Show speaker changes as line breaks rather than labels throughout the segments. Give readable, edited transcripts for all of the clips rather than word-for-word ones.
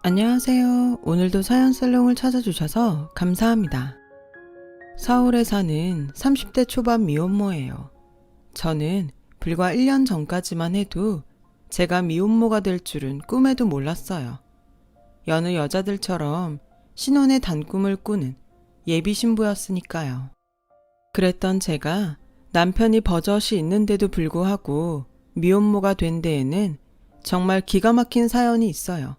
안녕하세요. 오늘도 사연살롱을 찾아주셔서 감사합니다. 서울에 사는 30대 초반 미혼모예요. 저는 불과 1년 전까지만 해도 제가 미혼모가 될 줄은 꿈에도 몰랐어요. 여느 여자들처럼 신혼의 단꿈을 꾸는 예비 신부였으니까요. 그랬던 제가 남편이 버젓이 있는데도 불구하고 미혼모가 된 데에는 정말 기가 막힌 사연이 있어요.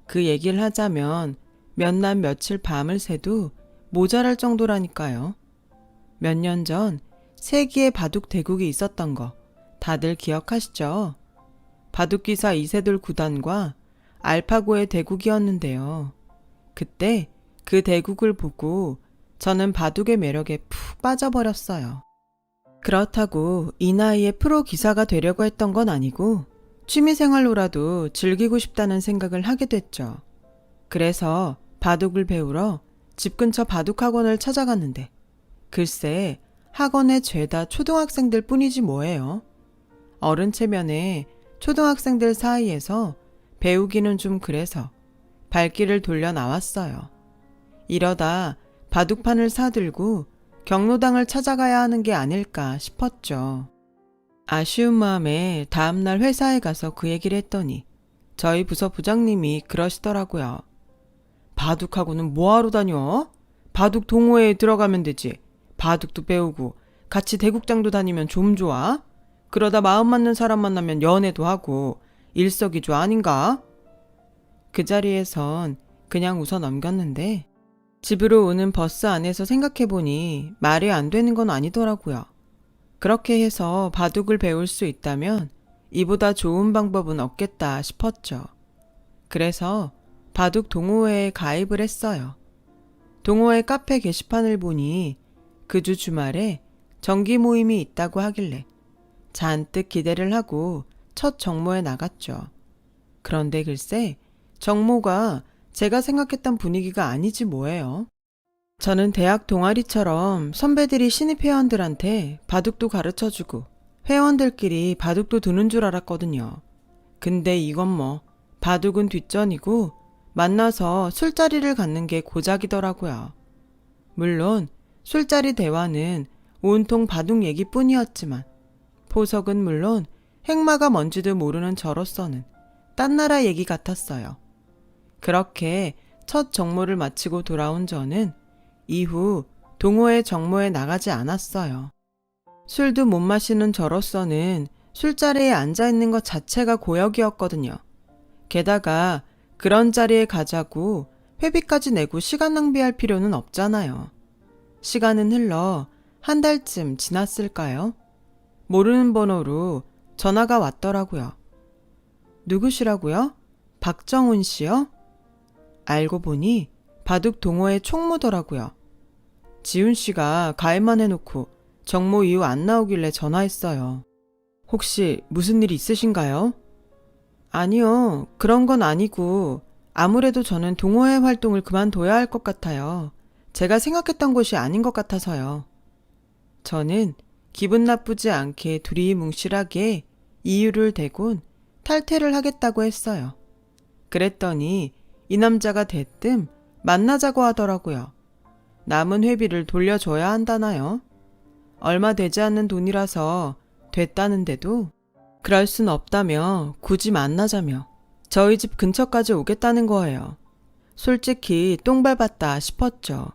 그 얘기를 하자면 몇 날 며칠 밤을 새도 모자랄 정도라니까요. 몇 년 전 세기의 바둑 대국이 있었던 거 다들 기억하시죠? 바둑기사 이세돌 구단과 알파고의 대국이었는데요. 그때 그 대국을 보고 저는 바둑의 매력에 푹 빠져버렸어요. 그렇다고 이 나이에 프로 기사가 되려고 했던 건 아니고 취미생활로라도 즐기고 싶다는 생각을 하게 됐죠. 그래서 바둑을 배우러 집 근처 바둑학원을 찾아갔는데 글쎄 학원에 죄다 초등학생들 뿐이지 뭐예요. 어른 체면에 초등학생들 사이에서 배우기는 좀 그래서 발길을 돌려 나왔어요. 이러다 바둑판을 사들고 경로당을 찾아가야 하는 게 아닐까 싶었죠. 아쉬운 마음에 다음날 회사에 가서 그 얘기를 했더니 저희 부서 부장님이 그러시더라고요. 바둑하고는 뭐하러 다녀? 바둑 동호회에 들어가면 되지. 바둑도 배우고 같이 대국장도 다니면 좀 좋아. 그러다 마음 맞는 사람 만나면 연애도 하고 일석이조 아닌가? 그 자리에선 그냥 웃어 넘겼는데 집으로 오는 버스 안에서 생각해보니 말이 안 되는 건 아니더라고요. 그렇게 해서 바둑을 배울 수 있다면 이보다 좋은 방법은 없겠다 싶었죠. 그래서 바둑 동호회에 가입을 했어요. 동호회 카페 게시판을 보니 그 주 주말에 정기 모임이 있다고 하길래 잔뜩 기대를 하고 첫 정모에 나갔죠. 그런데 글쎄 정모가 제가 생각했던 분위기가 아니지 뭐예요. 저는 대학 동아리처럼 선배들이 신입 회원들한테 바둑도 가르쳐주고 회원들끼리 바둑도 두는 줄 알았거든요. 근데 이건 뭐 바둑은 뒷전이고 만나서 술자리를 갖는 게 고작이더라고요. 물론 술자리 대화는 온통 바둑 얘기뿐이었지만 포석은 물론 행마가 뭔지도 모르는 저로서는 딴 나라 얘기 같았어요. 그렇게 첫 정모를 마치고 돌아온 저는 이후 동호회 정모에 나가지 않았어요. 술도 못 마시는 저로서는 술자리에 앉아있는 것 자체가 고역이었거든요. 게다가 그런 자리에 가자고 회비까지 내고 시간 낭비할 필요는 없잖아요. 시간은 흘러 한 달쯤 지났을까요? 모르는 번호로 전화가 왔더라고요. 누구시라고요? 박정훈 씨요? 알고 보니 바둑 동호회 총무더라고요. 지훈 씨가 가입만 해놓고 정모 이후 안 나오길래 전화했어요. 혹시 무슨 일 있으신가요? 아니요, 그런 건 아니고 아무래도 저는 동호회 활동을 그만둬야 할 것 같아요. 제가 생각했던 곳이 아닌 것 같아서요. 저는 기분 나쁘지 않게 두리뭉실하게 이유를 대곤 탈퇴를 하겠다고 했어요. 그랬더니 이 남자가 대뜸 만나자고 하더라고요. 남은 회비를 돌려줘야 한다나요? 얼마 되지 않는 돈이라서 됐다는데도 그럴 순 없다며 굳이 만나자며 저희 집 근처까지 오겠다는 거예요. 솔직히 똥 밟았다 싶었죠.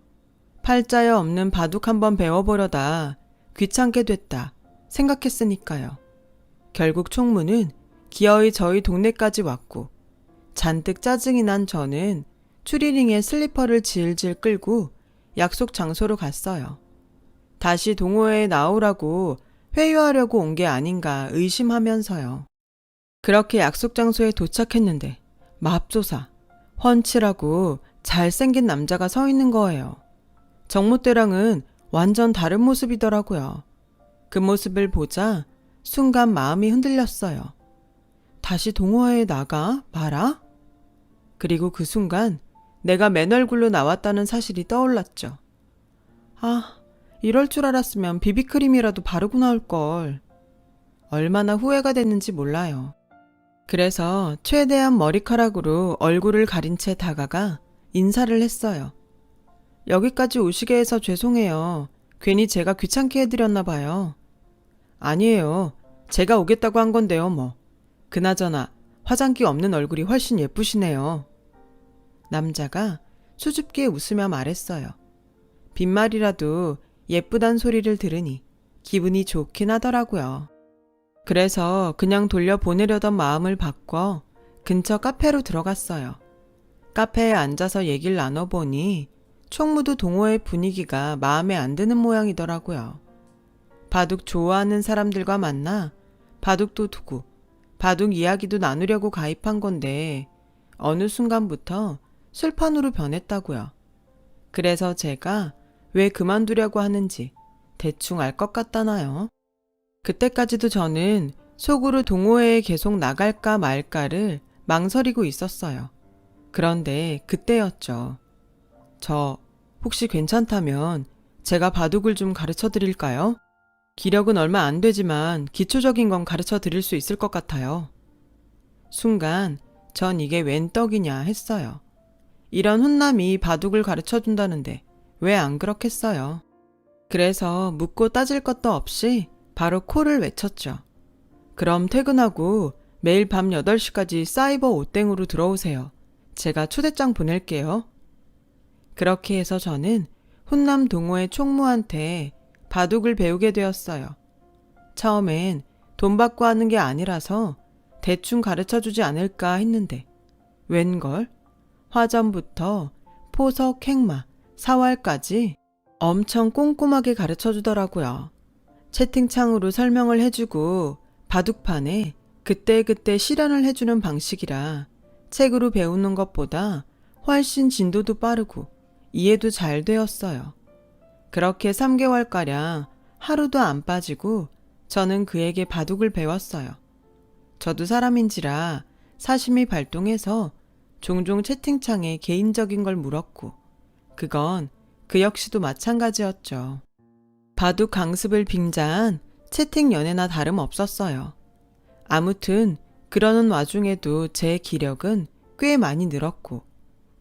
팔자여 없는 바둑 한번 배워보려다 귀찮게 됐다 생각했으니까요. 결국 총무는 기어이 저희 동네까지 왔고 잔뜩 짜증이 난 저는 추리닝에 슬리퍼를 질질 끌고 약속 장소로 갔어요. 다시 동호회에 나오라고 회유하려고 온 게 아닌가 의심하면서요. 그렇게 약속 장소에 도착했는데 맙소사 훤칠하고 잘생긴 남자가 서 있는 거예요. 정모 때랑은 완전 다른 모습이더라고요. 그 모습을 보자 순간 마음이 흔들렸어요. 다시 동호회에 나가 말아? 그리고 그 순간 내가 맨 얼굴로 나왔다는 사실이 떠올랐죠. 아, 이럴 줄 알았으면 비비크림이라도 바르고 나올걸. 얼마나 후회가 됐는지 몰라요. 그래서 최대한 머리카락으로 얼굴을 가린 채 다가가 인사를 했어요. 여기까지 오시게 해서 죄송해요. 괜히 제가 귀찮게 해드렸나 봐요. 아니에요. 제가 오겠다고 한 건데요, 뭐. 그나저나 화장기 없는 얼굴이 훨씬 예쁘시네요. 남자가 수줍게 웃으며 말했어요. 빈말이라도 예쁘단 소리를 들으니 기분이 좋긴 하더라고요. 그래서 그냥 돌려보내려던 마음을 바꿔 근처 카페로 들어갔어요. 카페에 앉아서 얘기를 나눠보니 총무도 동호회 분위기가 마음에 안 드는 모양이더라고요. 바둑 좋아하는 사람들과 만나 바둑도 두고 바둑 이야기도 나누려고 가입한 건데 어느 순간부터 술판으로 변했다고요. 그래서 제가 왜 그만두려고 하는지 대충 알 것 같다나요? 그때까지도 저는 속으로 동호회에 계속 나갈까 말까를 망설이고 있었어요. 그런데 그때였죠. 저 혹시 괜찮다면 제가 바둑을 좀 가르쳐 드릴까요? 기력은 얼마 안 되지만 기초적인 건 가르쳐 드릴 수 있을 것 같아요. 순간 전 이게 웬 떡이냐 했어요. 이런 훈남이 바둑을 가르쳐 준다는데 왜 안 그렇겠어요. 그래서 묻고 따질 것도 없이 바로 콜을 외쳤죠. 그럼 퇴근하고 매일 밤 8시까지 사이버 오땡으로 들어오세요. 제가 초대장 보낼게요. 그렇게 해서 저는 훈남 동호회 총무한테 바둑을 배우게 되었어요. 처음엔 돈 받고 하는 게 아니라서 대충 가르쳐주지 않을까 했는데 웬걸? 화전부터 포석, 행마, 사활까지 엄청 꼼꼼하게 가르쳐주더라고요. 채팅창으로 설명을 해주고 바둑판에 그때그때 실현을 해주는 방식이라 책으로 배우는 것보다 훨씬 진도도 빠르고 이해도 잘 되었어요. 그렇게 3개월가량 하루도 안 빠지고 저는 그에게 바둑을 배웠어요. 저도 사람인지라 사심이 발동해서 종종 채팅창에 개인적인 걸 물었고 그건 그 역시도 마찬가지였죠. 바둑 강습을 빙자한 채팅 연애나 다름없었어요. 아무튼 그러는 와중에도 제 기력은 꽤 많이 늘었고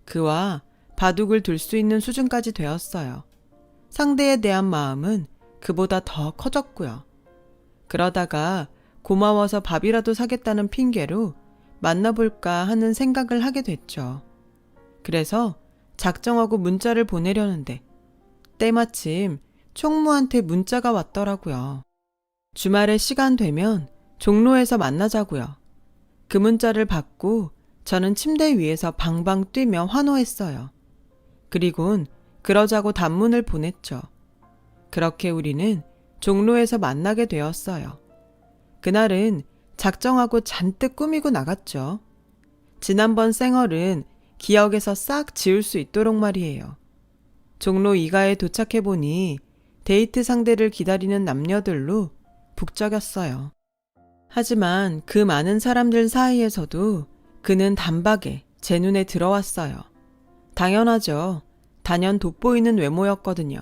그와 바둑을 둘 수 있는 수준까지 되었어요. 상대에 대한 마음은 그보다 더 커졌고요. 그러다가 고마워서 밥이라도 사겠다는 핑계로 만나볼까 하는 생각을 하게 됐죠. 그래서 작정하고 문자를 보내려는데 때마침 총무한테 문자가 왔더라고요. 주말에 시간 되면 종로에서 만나자고요. 그 문자를 받고 저는 침대 위에서 방방 뛰며 환호했어요. 그리곤 그러자고 단문을 보냈죠. 그렇게 우리는 종로에서 만나게 되었어요. 그날은 작정하고 잔뜩 꾸미고 나갔죠. 지난번 생얼은 기억에서 싹 지울 수 있도록 말이에요. 종로 2가에 도착해보니 데이트 상대를 기다리는 남녀들로 북적였어요. 하지만 그 많은 사람들 사이에서도 그는 단박에 제 눈에 들어왔어요. 당연하죠. 단연 돋보이는 외모였거든요.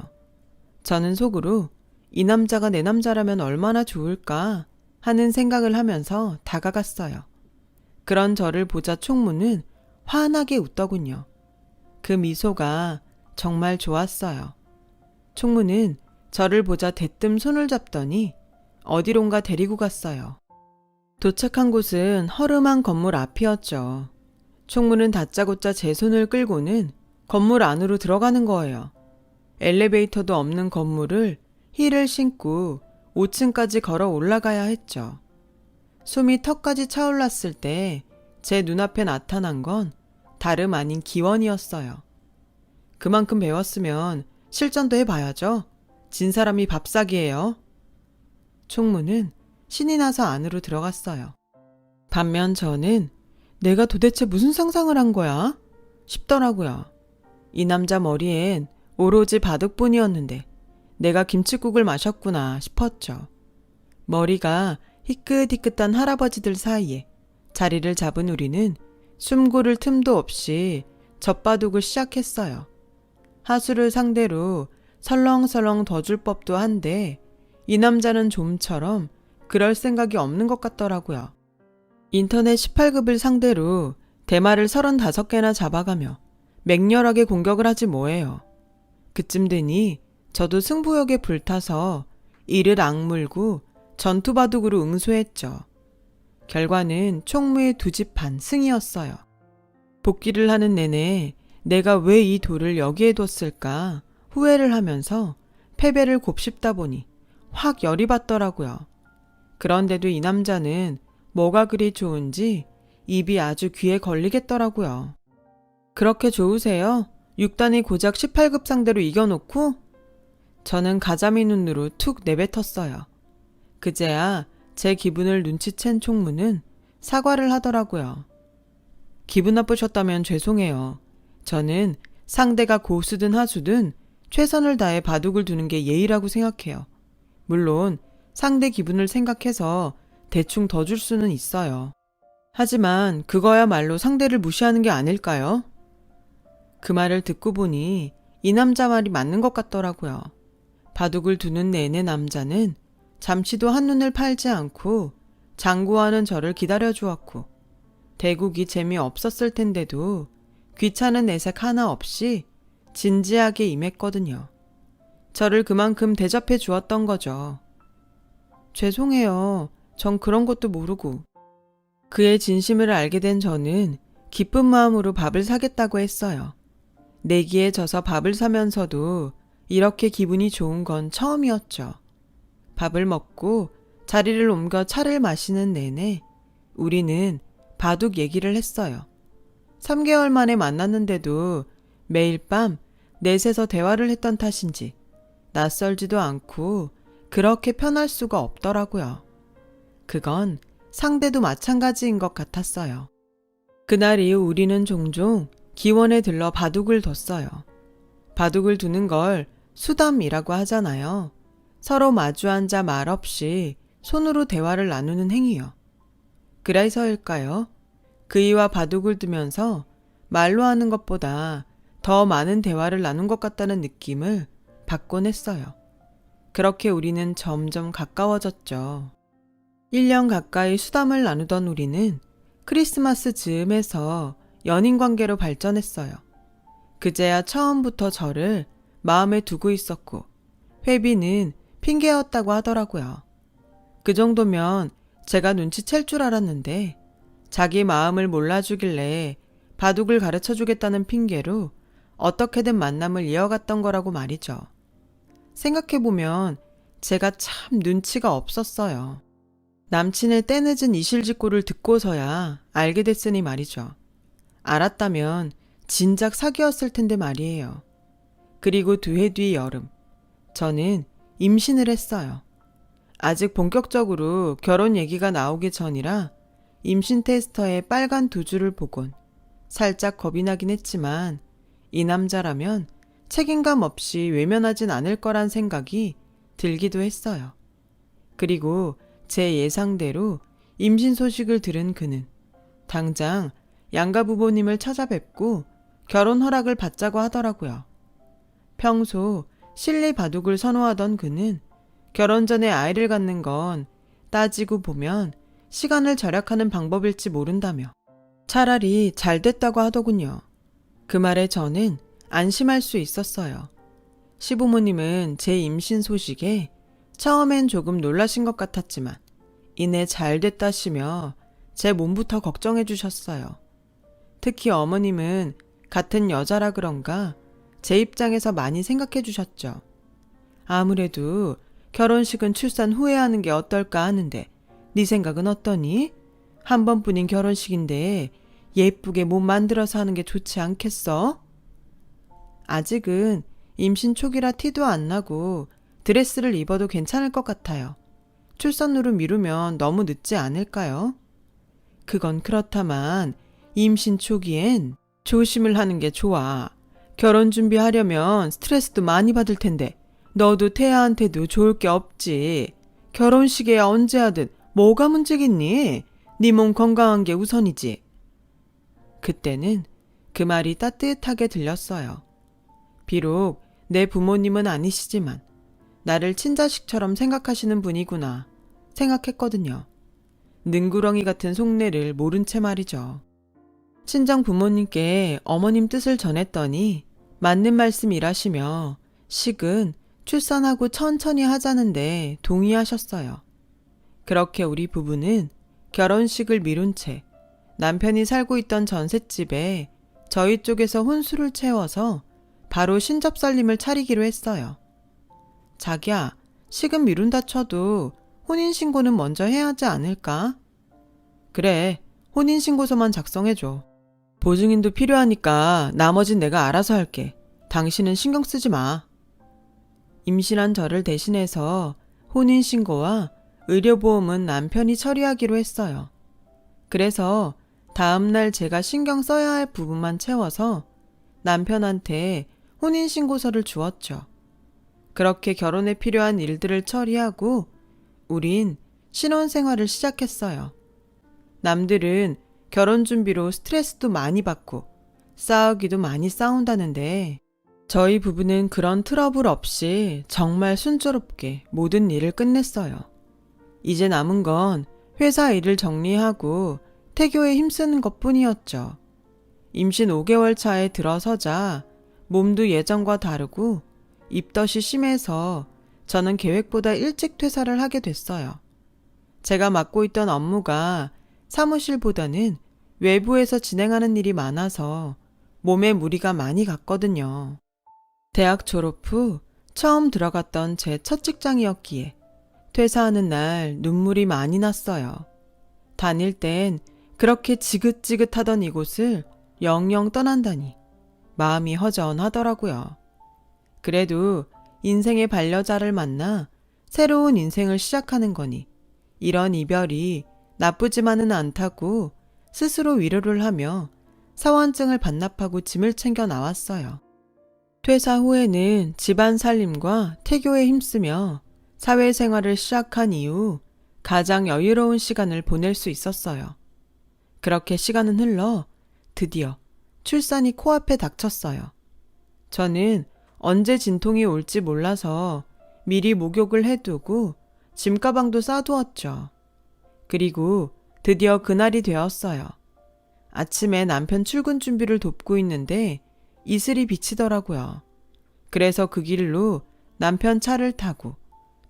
저는 속으로 이 남자가 내 남자라면 얼마나 좋을까 하는 생각을 하면서 다가갔어요. 그런 저를 보자 총무는 환하게 웃더군요. 그 미소가 정말 좋았어요. 총무는 저를 보자 대뜸 손을 잡더니 어디론가 데리고 갔어요. 도착한 곳은 허름한 건물 앞이었죠. 총무는 다짜고짜 제 손을 끌고는 건물 안으로 들어가는 거예요. 엘리베이터도 없는 건물을 힐을 신고 5층까지 걸어 올라가야 했죠. 숨이 턱까지 차올랐을 때 제 눈앞에 나타난 건 다름 아닌 기원이었어요. 그만큼 배웠으면 실전도 해봐야죠. 진 사람이 밥사기예요. 총무는 신이 나서 안으로 들어갔어요. 반면 저는 내가 도대체 무슨 상상을 한 거야? 싶더라고요. 이 남자 머리엔 오로지 바둑뿐이었는데 내가 김칫국을 마셨구나 싶었죠. 머리가 희끗희끗한 할아버지들 사이에 자리를 잡은 우리는 숨 고를 틈도 없이 젖바둑을 시작했어요. 하수를 상대로 설렁설렁 더 줄 법도 한데 이 남자는 좀처럼 그럴 생각이 없는 것 같더라고요. 인터넷 18급을 상대로 대마를 35개나 잡아가며 맹렬하게 공격을 하지 뭐예요. 그쯤 되니 저도 승부욕에 불타서 이를 악물고 전투바둑으로 응수했죠. 결과는 총무의 2집 반 승이었어요. 복귀를 하는 내내 내가 왜 이 돌을 여기에 뒀을까 후회를 하면서 패배를 곱씹다 보니 확 열이 받더라고요. 그런데도 이 남자는 뭐가 그리 좋은지 입이 아주 귀에 걸리겠더라고요. 그렇게 좋으세요? 6단이 고작 18급 상대로 이겨놓고? 저는 가자미 눈으로 툭 내뱉었어요. 그제야 제 기분을 눈치챈 총무는 사과를 하더라고요. 기분 나쁘셨다면 죄송해요. 저는 상대가 고수든 하수든 최선을 다해 바둑을 두는 게 예의라고 생각해요. 물론 상대 기분을 생각해서 대충 더 줄 수는 있어요. 하지만 그거야말로 상대를 무시하는 게 아닐까요? 그 말을 듣고 보니 이 남자 말이 맞는 것 같더라고요. 바둑을 두는 내내 남자는 잠시도 한눈을 팔지 않고 장구하는 저를 기다려주었고 대국이 재미없었을 텐데도 귀찮은 내색 하나 없이 진지하게 임했거든요. 저를 그만큼 대접해 주었던 거죠. 죄송해요. 전 그런 것도 모르고. 그의 진심을 알게 된 저는 기쁜 마음으로 밥을 사겠다고 했어요. 내기에 져서 밥을 사면서도 이렇게 기분이 좋은 건 처음이었죠. 밥을 먹고 자리를 옮겨 차를 마시는 내내 우리는 바둑 얘기를 했어요. 3개월 만에 만났는데도 매일 밤 넷에서 대화를 했던 탓인지 낯설지도 않고 그렇게 편할 수가 없더라고요. 그건 상대도 마찬가지인 것 같았어요. 그날 이후 우리는 종종 기원에 들러 바둑을 뒀어요. 바둑을 두는 걸 수담이라고 하잖아요. 서로 마주 앉아 말없이 손으로 대화를 나누는 행위요. 그래서일까요? 그이와 바둑을 두면서 말로 하는 것보다 더 많은 대화를 나눈 것 같다는 느낌을 받곤 했어요. 그렇게 우리는 점점 가까워졌죠. 1년 가까이 수담을 나누던 우리는 크리스마스 즈음에서 연인 관계로 발전했어요. 그제야 처음부터 저를 마음에 두고 있었고 회비는 핑계였다고 하더라고요. 그 정도면 제가 눈치챌 줄 알았는데 자기 마음을 몰라주길래 바둑을 가르쳐주겠다는 핑계로 어떻게든 만남을 이어갔던 거라고 말이죠. 생각해보면 제가 참 눈치가 없었어요. 남친의 때늦은 이실직고를 듣고서야 알게 됐으니 말이죠. 알았다면 진작 사귀었을 텐데 말이에요. 그리고 2해 뒤 여름, 저는 임신을 했어요. 아직 본격적으로 결혼 얘기가 나오기 전이라 임신 테스터의 빨간 2줄을 보곤 살짝 겁이 나긴 했지만 이 남자라면 책임감 없이 외면하진 않을 거란 생각이 들기도 했어요. 그리고 제 예상대로 임신 소식을 들은 그는 당장 양가 부모님을 찾아뵙고 결혼 허락을 받자고 하더라고요. 평소 실리 바둑을 선호하던 그는 결혼 전에 아이를 갖는 건 따지고 보면 시간을 절약하는 방법일지 모른다며 차라리 잘 됐다고 하더군요. 그 말에 저는 안심할 수 있었어요. 시부모님은 제 임신 소식에 처음엔 조금 놀라신 것 같았지만 이내 잘 됐다시며 제 몸부터 걱정해 주셨어요. 특히 어머님은 같은 여자라 그런가 제 입장에서 많이 생각해 주셨죠. 아무래도 결혼식은 출산 후에 하는 게 어떨까 하는데 네 생각은 어떠니? 한 번뿐인 결혼식인데 예쁘게 몸 만들어서 하는 게 좋지 않겠어? 아직은 임신 초기라 티도 안 나고 드레스를 입어도 괜찮을 것 같아요. 출산으로 미루면 너무 늦지 않을까요? 그건 그렇다만 임신 초기엔 조심을 하는 게 좋아. 결혼 준비하려면 스트레스도 많이 받을 텐데 너도 태아한테도 좋을 게 없지. 결혼식에야 언제 하든 뭐가 문제겠니? 네 몸 건강한 게 우선이지. 그때는 그 말이 따뜻하게 들렸어요. 비록 내 부모님은 아니시지만 나를 친자식처럼 생각하시는 분이구나 생각했거든요. 능구렁이 같은 속내를 모른 채 말이죠. 친정 부모님께 어머님 뜻을 전했더니 맞는 말씀이라시며 식은 출산하고 천천히 하자는데 동의하셨어요. 그렇게 우리 부부는 결혼식을 미룬 채 남편이 살고 있던 전셋집에 저희 쪽에서 혼수를 채워서 바로 신접살림을 차리기로 했어요. 자기야, 식은 미룬다 쳐도 혼인신고는 먼저 해야 하지 않을까? 그래, 혼인신고서만 작성해줘. 보증인도 필요하니까 나머진 내가 알아서 할게. 당신은 신경 쓰지 마. 임신한 저를 대신해서 혼인신고와 의료보험은 남편이 처리하기로 했어요. 그래서 다음날 제가 신경 써야 할 부분만 채워서 남편한테 혼인신고서를 주었죠. 그렇게 결혼에 필요한 일들을 처리하고 우린 신혼생활을 시작했어요. 남들은 결혼 준비로 스트레스도 많이 받고 싸우기도 많이 싸운다는데 저희 부부는 그런 트러블 없이 정말 순조롭게 모든 일을 끝냈어요. 이제 남은 건 회사 일을 정리하고 태교에 힘쓰는 것뿐이었죠. 임신 5개월 차에 들어서자 몸도 예전과 다르고 입덧이 심해서 저는 계획보다 일찍 퇴사를 하게 됐어요. 제가 맡고 있던 업무가 사무실보다는 외부에서 진행하는 일이 많아서 몸에 무리가 많이 갔거든요. 대학 졸업 후 처음 들어갔던 제 첫 직장이었기에 퇴사하는 날 눈물이 많이 났어요. 다닐 땐 그렇게 지긋지긋하던 이곳을 영영 떠난다니 마음이 허전하더라고요. 그래도 인생의 반려자를 만나 새로운 인생을 시작하는 거니 이런 이별이 나쁘지만은 않다고 스스로 위로를 하며 사원증을 반납하고 짐을 챙겨 나왔어요. 퇴사 후에는 집안 살림과 태교에 힘쓰며 사회생활을 시작한 이후 가장 여유로운 시간을 보낼 수 있었어요. 그렇게 시간은 흘러 드디어 출산이 코앞에 닥쳤어요. 저는 언제 진통이 올지 몰라서 미리 목욕을 해두고 짐가방도 싸두었죠. 그리고 드디어 그날이 되었어요. 아침에 남편 출근 준비를 돕고 있는데 이슬이 비치더라고요. 그래서 그 길로 남편 차를 타고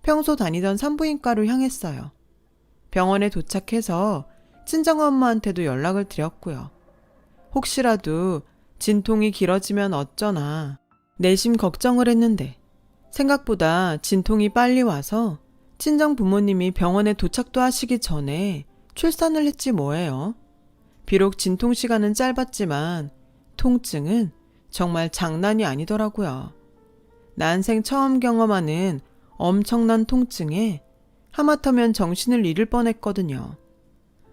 평소 다니던 산부인과로 향했어요. 병원에 도착해서 친정엄마한테도 연락을 드렸고요. 혹시라도 진통이 길어지면 어쩌나 내심 걱정을 했는데 생각보다 진통이 빨리 와서 친정 부모님이 병원에 도착도 하시기 전에 출산을 했지 뭐예요. 비록 진통 시간은 짧았지만 통증은 정말 장난이 아니더라고요. 난생 처음 경험하는 엄청난 통증에 하마터면 정신을 잃을 뻔했거든요.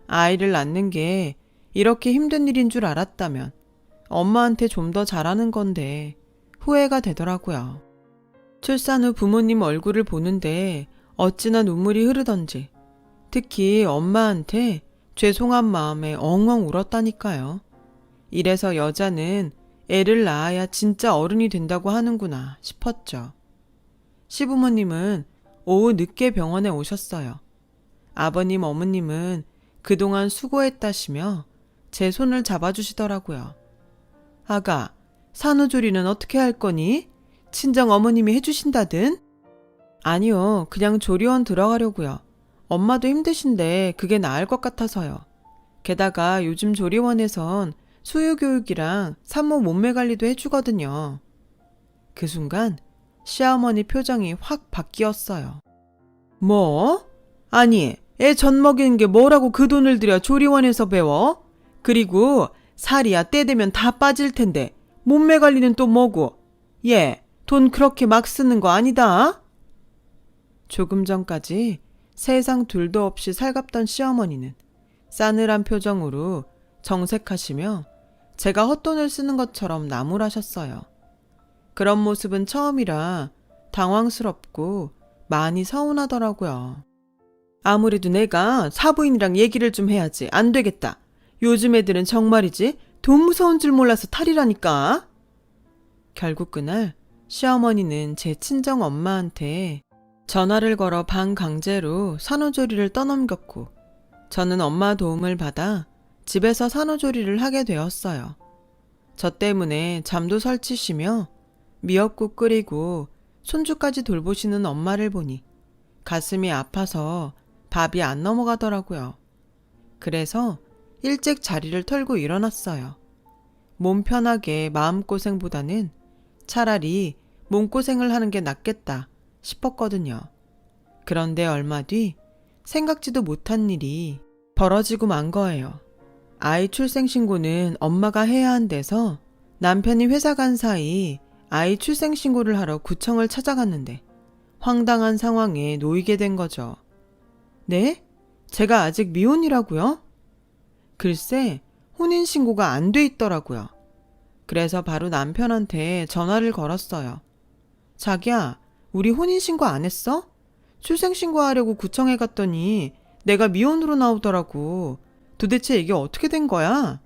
아이를 낳는 게 이렇게 힘든 일인 줄 알았다면 엄마한테 좀 더 잘하는 건데 후회가 되더라고요. 출산 후 부모님 얼굴을 보는데 어찌나 눈물이 흐르던지 특히 엄마한테 죄송한 마음에 엉엉 울었다니까요. 이래서 여자는 애를 낳아야 진짜 어른이 된다고 하는구나 싶었죠. 시부모님은 오후 늦게 병원에 오셨어요. 아버님, 어머님은 그동안 수고했다시며 제 손을 잡아주시더라고요. 아가, 산후조리는 어떻게 할 거니? 친정 어머님이 해주신다든? 아니요, 그냥 조리원 들어가려고요. 엄마도 힘드신데 그게 나을 것 같아서요. 게다가 요즘 조리원에선 수유교육이랑 산모 몸매 관리도 해주거든요. 그 순간 시어머니 표정이 확 바뀌었어요. 뭐? 아니, 애 젖 먹이는 게 뭐라고 그 돈을 들여 조리원에서 배워? 그리고 살이야 때 되면 다 빠질 텐데 몸매 관리는 또 뭐고? 얘, 돈 그렇게 막 쓰는 거 아니다? 조금 전까지 세상 둘도 없이 살갑던 시어머니는 싸늘한 표정으로 정색하시며 제가 헛돈을 쓰는 것처럼 나무라셨어요. 그런 모습은 처음이라 당황스럽고 많이 서운하더라고요. 아무래도 내가 사부인이랑 얘기를 좀 해야지. 안 되겠다. 요즘 애들은 정말이지 돈 무서운 줄 몰라서 탈이라니까. 결국 그날 시어머니는 제 친정 엄마한테 전화를 걸어 방 강제로 산후조리를 떠넘겼고 저는 엄마 도움을 받아 집에서 산후조리를 하게 되었어요. 저 때문에 잠도 설치시며 미역국 끓이고 손주까지 돌보시는 엄마를 보니 가슴이 아파서 밥이 안 넘어가더라고요. 그래서 일찍 자리를 털고 일어났어요. 몸 편하게 마음고생보다는 차라리 몸고생을 하는 게 낫겠다 싶었거든요. 그런데 얼마 뒤 생각지도 못한 일이 벌어지고 만 거예요. 아이 출생신고는 엄마가 해야 한대서 남편이 회사 간 사이 아이 출생신고를 하러 구청을 찾아갔는데 황당한 상황에 놓이게 된 거죠. 네? 제가 아직 미혼이라고요? 글쎄, 혼인신고가 안 돼 있더라고요. 그래서 바로 남편한테 전화를 걸었어요. 자기야, 우리 혼인신고 안 했어? 출생신고하려고 구청에 갔더니 내가 미혼으로 나오더라고. 도대체 이게 어떻게 된 거야?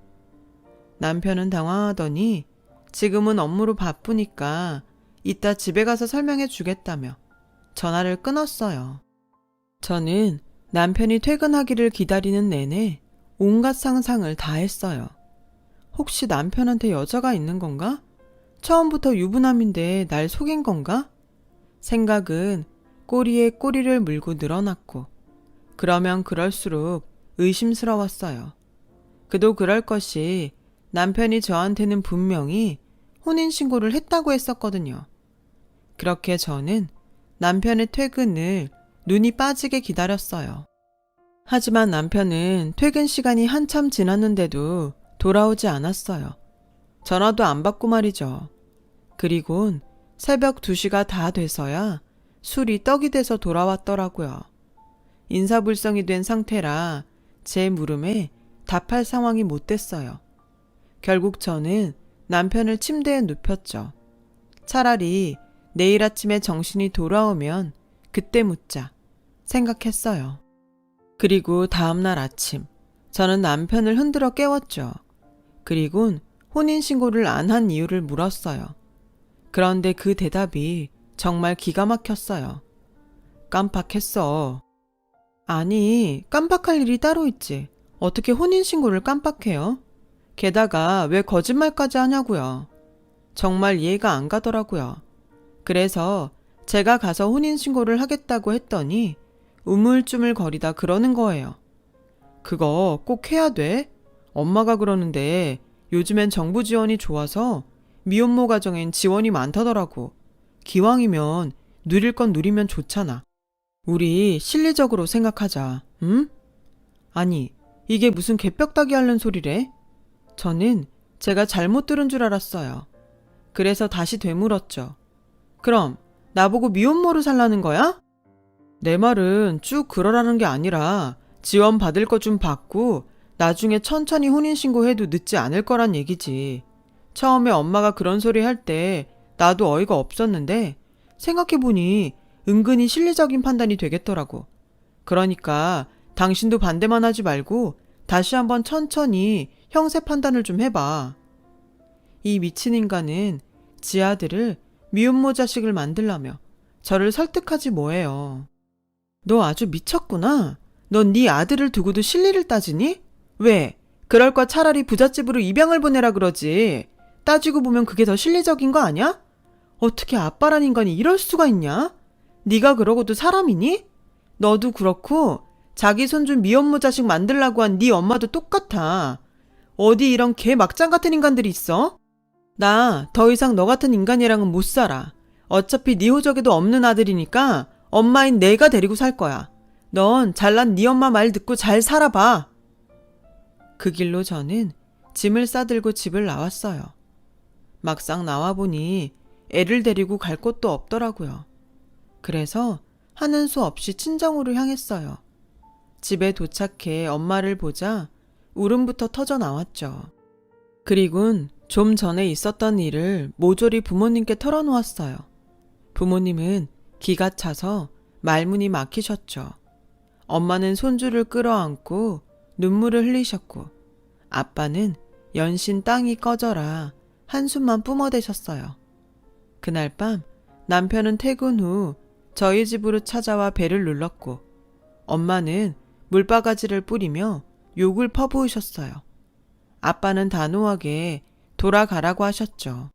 남편은 당황하더니 지금은 업무로 바쁘니까 이따 집에 가서 설명해 주겠다며 전화를 끊었어요. 저는 남편이 퇴근하기를 기다리는 내내 온갖 상상을 다 했어요. 혹시 남편한테 여자가 있는 건가? 처음부터 유부남인데 날 속인 건가? 생각은 꼬리에 꼬리를 물고 늘어났고 그러면 그럴수록 의심스러웠어요. 그도 그럴 것이 남편이 저한테는 분명히 혼인신고를 했다고 했었거든요. 그렇게 저는 남편의 퇴근을 눈이 빠지게 기다렸어요. 하지만 남편은 퇴근 시간이 한참 지났는데도 돌아오지 않았어요. 전화도 안 받고 말이죠. 그리곤 새벽 2시가 다 돼서야 술이 떡이 돼서 돌아왔더라고요. 인사불성이 된 상태라 제 물음에 답할 상황이 못 됐어요. 결국 저는 남편을 침대에 눕혔죠. 차라리 내일 아침에 정신이 돌아오면 그때 묻자 생각했어요. 그리고 다음날 아침 저는 남편을 흔들어 깨웠죠. 그리곤 혼인신고를 안 한 이유를 물었어요. 그런데 그 대답이 정말 기가 막혔어요. 깜빡했어. 아니, 깜빡할 일이 따로 있지. 어떻게 혼인신고를 깜빡해요? 게다가 왜 거짓말까지 하냐고요. 정말 이해가 안 가더라고요. 그래서 제가 가서 혼인신고를 하겠다고 했더니 우물쭈물 거리다 그러는 거예요. 그거 꼭 해야 돼? 엄마가 그러는데 요즘엔 정부 지원이 좋아서 미혼모 가정엔 지원이 많다더라고. 기왕이면 누릴 건 누리면 좋잖아. 우리 실리적으로 생각하자. 응? 아니, 이게 무슨 개벽다귀 앓는 소리래? 저는 제가 잘못 들은 줄 알았어요. 그래서 다시 되물었죠. 그럼 나보고 미혼모로 살라는 거야? 내 말은 쭉 그러라는 게 아니라 지원 받을 거 좀 받고 나중에 천천히 혼인신고해도 늦지 않을 거란 얘기지. 처음에 엄마가 그런 소리 할 때 나도 어이가 없었는데 생각해보니 은근히 실리적인 판단이 되겠더라고. 그러니까 당신도 반대만 하지 말고 다시 한번 천천히 형세 판단을 좀 해봐. 이 미친 인간은 지 아들을 미혼모 자식을 만들라며 저를 설득하지 뭐해요. 너 아주 미쳤구나. 넌 네 아들을 두고도 실리를 따지니? 왜? 그럴 거 차라리 부잣집으로 입양을 보내라 그러지. 따지고 보면 그게 더 실리적인 거 아니야? 어떻게 아빠란 인간이 이럴 수가 있냐? 네가 그러고도 사람이니? 너도 그렇고 자기 손주 미혼모 자식 만들라고 한 네 엄마도 똑같아. 어디 이런 개 막장 같은 인간들이 있어? 나 더 이상 너 같은 인간이랑은 못 살아. 어차피 네 호적에도 없는 아들이니까 엄마인 내가 데리고 살 거야. 넌 잘난 네 엄마 말 듣고 잘 살아봐. 그 길로 저는 짐을 싸들고 집을 나왔어요. 막상 나와보니 애를 데리고 갈 곳도 없더라고요. 그래서 하는 수 없이 친정으로 향했어요. 집에 도착해 엄마를 보자 울음부터 터져 나왔죠. 그리곤 좀 전에 있었던 일을 모조리 부모님께 털어놓았어요. 부모님은 기가 차서 말문이 막히셨죠. 엄마는 손주를 끌어안고 눈물을 흘리셨고 아빠는 연신 땅이 꺼져라 한숨만 뿜어대셨어요. 그날 밤 남편은 퇴근 후 저희 집으로 찾아와 배를 눌렀고 엄마는 물바가지를 뿌리며 욕을 퍼부으셨어요. 아빠는 단호하게 돌아가라고 하셨죠.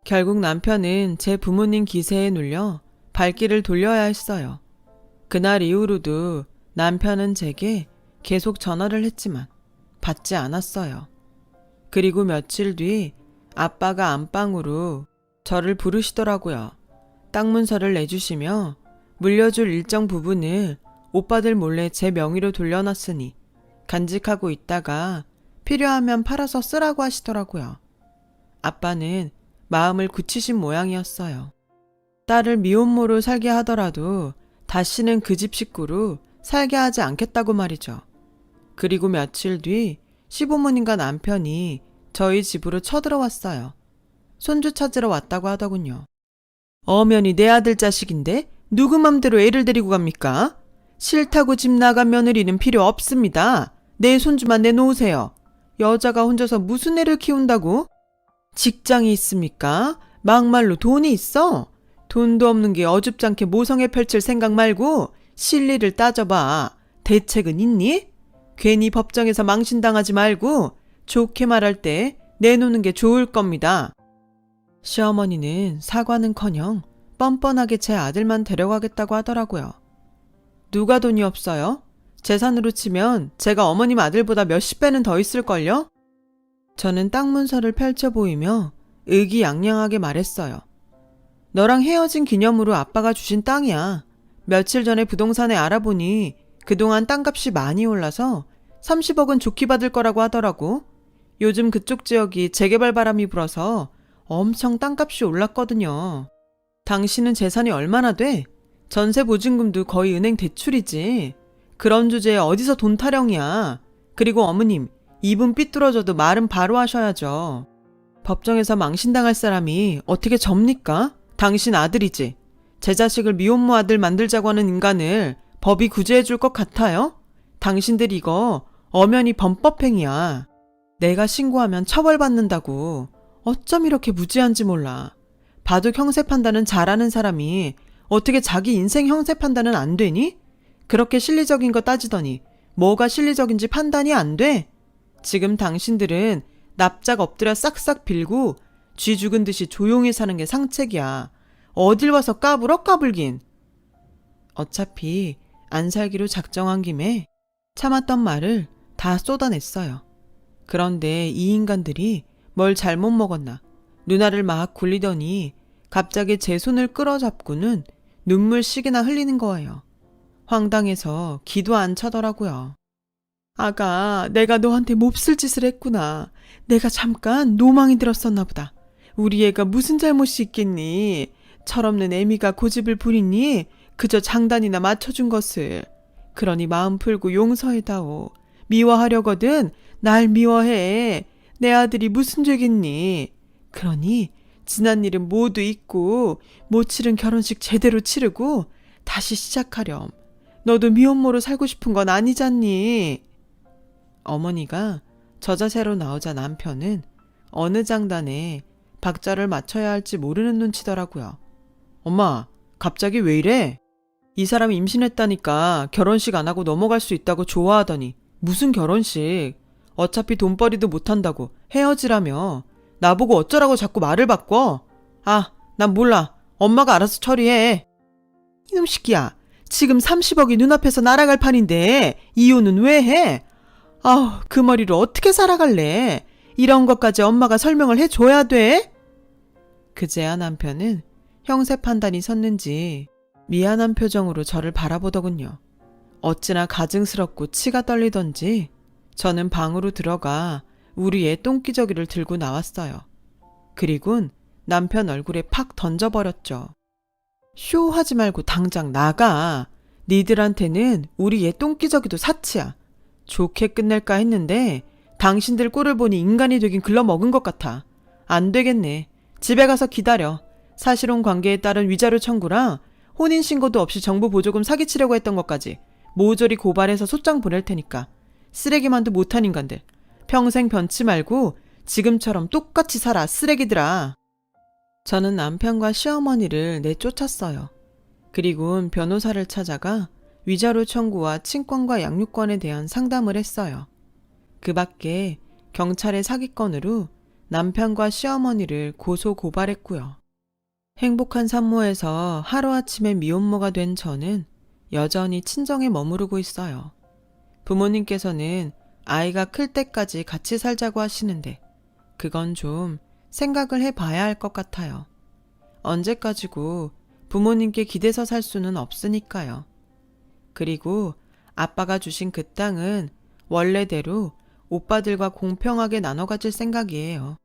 결국 남편은 제 부모님 기세에 눌려 발길을 돌려야 했어요. 그날 이후로도 남편은 제게 계속 전화를 했지만 받지 않았어요. 그리고 며칠 뒤 아빠가 안방으로 저를 부르시더라고요. 땅 문서를 내주시며 물려줄 일정 부분을 오빠들 몰래 제 명의로 돌려놨으니 간직하고 있다가 필요하면 팔아서 쓰라고 하시더라고요. 아빠는 마음을 굳히신 모양이었어요. 딸을 미혼모로 살게 하더라도 다시는 그 집 식구로 살게 하지 않겠다고 말이죠. 그리고 며칠 뒤 시부모님과 남편이 저희 집으로 쳐들어왔어요. 손주 찾으러 왔다고 하더군요. 어머니 내 아들 자식인데 누구 맘대로 애를 데리고 갑니까? 싫다고 집 나간 며느리는 필요 없습니다. 내 손주만 내놓으세요. 여자가 혼자서 무슨 애를 키운다고? 직장이 있습니까? 막말로 돈이 있어? 돈도 없는 게 어줍잖게 모성애 펼칠 생각 말고 실리를 따져봐. 대책은 있니? 괜히 법정에서 망신당하지 말고 좋게 말할 때 내놓는 게 좋을 겁니다. 시어머니는 사과는커녕 뻔뻔하게 제 아들만 데려가겠다고 하더라고요. 누가 돈이 없어요? 재산으로 치면 제가 어머님 아들보다 몇십 배는 더 있을걸요? 저는 땅 문서를 펼쳐 보이며 의기양양하게 말했어요. 너랑 헤어진 기념으로 아빠가 주신 땅이야. 며칠 전에 부동산에 알아보니 그동안 땅값이 많이 올라서 30억은 좋게 받을 거라고 하더라고. 요즘 그쪽 지역이 재개발 바람이 불어서 엄청 땅값이 올랐거든요. 당신은 재산이 얼마나 돼? 전세 보증금도 거의 은행 대출이지. 그런 주제에 어디서 돈 타령이야. 그리고 어머님, 입은 삐뚤어져도 말은 바로 하셔야죠. 법정에서 망신당할 사람이 어떻게 접니까? 당신 아들이지. 제 자식을 미혼모 아들 만들자고 하는 인간을 법이 구제해 줄 것 같아요? 당신들 이거 엄연히 범법행위야. 내가 신고하면 처벌받는다고. 어쩜 이렇게 무지한지 몰라. 바둑 형세 판단은 잘하는 사람이 어떻게 자기 인생 형세 판단은 안 되니? 그렇게 실리적인 거 따지더니 뭐가 실리적인지 판단이 안 돼? 지금 당신들은 납작 엎드려 싹싹 빌고 쥐 죽은 듯이 조용히 사는 게 상책이야. 어딜 와서 까불어 까불긴. 어차피 안 살기로 작정한 김에 참았던 말을 다 쏟아냈어요. 그런데 이 인간들이 뭘 잘못 먹었나. 누나를 막 굴리더니 갑자기 제 손을 끌어잡고는 눈물씩이나 흘리는 거예요. 황당해서 기도 안 차더라고요. 아가, 내가 너한테 몹쓸 짓을 했구나. 내가 잠깐 노망이 들었었나 보다. 우리 애가 무슨 잘못이 있겠니? 철없는 애미가 고집을 부리니 그저 장단이나 맞춰준 것을. 그러니 마음 풀고 용서해다오. 미워하려거든 날 미워해. 내 아들이 무슨 죄겠니? 그러니 지난 일은 모두 잊고 못 치른 결혼식 제대로 치르고 다시 시작하렴. 너도 미혼모로 살고 싶은 건 아니잖니? 어머니가 저자세로 나오자 남편은 어느 장단에 박자를 맞춰야 할지 모르는 눈치더라고요. 엄마, 갑자기 왜 이래? 이 사람 임신했다니까 결혼식 안 하고 넘어갈 수 있다고 좋아하더니 무슨 결혼식? 어차피 돈벌이도 못한다고 헤어지라며. 나보고 어쩌라고 자꾸 말을 바꿔? 아, 난 몰라. 엄마가 알아서 처리해. 이놈 새끼야. 지금 30억이 눈앞에서 날아갈 판인데 이혼은 왜 해? 아우, 그 머리로 어떻게 살아갈래? 이런 것까지 엄마가 설명을 해줘야 돼? 그제야 남편은 형세 판단이 섰는지 미안한 표정으로 저를 바라보더군요. 어찌나 가증스럽고 치가 떨리던지 저는 방으로 들어가 우리의 똥기저귀를 들고 나왔어요. 그리곤 남편 얼굴에 팍 던져버렸죠. 쇼하지 말고 당장 나가. 니들한테는 우리의 똥기저귀도 사치야. 좋게 끝낼까 했는데 당신들 꼴을 보니 인간이 되긴 글러먹은 것 같아. 안 되겠네. 집에 가서 기다려. 사실혼 관계에 따른 위자료 청구랑 혼인신고도 없이 정부 보조금 사기치려고 했던 것까지 모조리 고발해서 소장 보낼 테니까. 쓰레기만도 못한 인간들. 평생 변치 말고 지금처럼 똑같이 살아, 쓰레기들아. 저는 남편과 시어머니를 내쫓았어요. 그리곤 변호사를 찾아가 위자료 청구와 친권과 양육권에 대한 상담을 했어요. 그 밖에 경찰의 사기건으로 남편과 시어머니를 고소 고발했고요. 행복한 산모에서 하루아침에 미혼모가 된 저는 여전히 친정에 머무르고 있어요. 부모님께서는 아이가 클 때까지 같이 살자고 하시는데 그건 좀 생각을 해봐야 할 것 같아요. 언제까지고 부모님께 기대서 살 수는 없으니까요. 그리고 아빠가 주신 그 땅은 원래대로 오빠들과 공평하게 나눠 가질 생각이에요.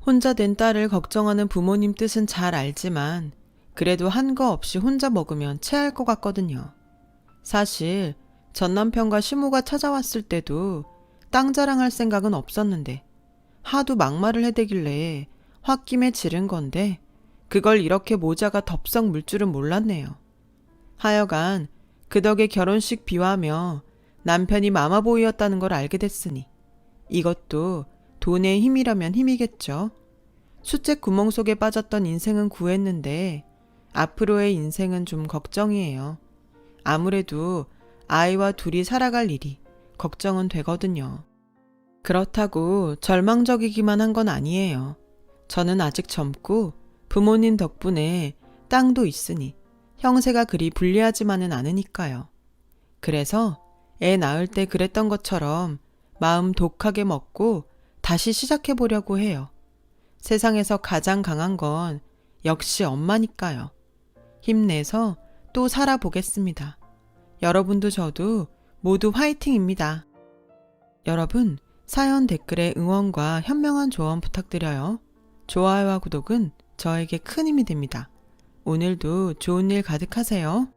혼자 된 딸을 걱정하는 부모님 뜻은 잘 알지만 그래도 한 거 없이 혼자 먹으면 체할 것 같거든요. 사실 전 남편과 시모가 찾아왔을 때도 땅 자랑할 생각은 없었는데 하도 막말을 해대길래 홧김에 지른 건데 그걸 이렇게 모자가 덥석 물 줄은 몰랐네요. 하여간 그 덕에 결혼식 비화며 남편이 마마보이였다는 걸 알게 됐으니 이것도 돈의 힘이라면 힘이겠죠. 숫제 구멍 속에 빠졌던 인생은 구했는데 앞으로의 인생은 좀 걱정이에요. 아무래도 아이와 둘이 살아갈 일이 걱정은 되거든요. 그렇다고 절망적이기만 한 건 아니에요. 저는 아직 젊고 부모님 덕분에 땅도 있으니 형세가 그리 불리하지만은 않으니까요. 그래서 애 낳을 때 그랬던 것처럼 마음 독하게 먹고 다시 시작해보려고 해요. 세상에서 가장 강한 건 역시 엄마니까요. 힘내서 또 살아보겠습니다. 여러분도 저도 모두 화이팅입니다. 여러분, 사연 댓글에 응원과 현명한 조언 부탁드려요. 좋아요와 구독은 저에게 큰 힘이 됩니다. 오늘도 좋은 일 가득하세요.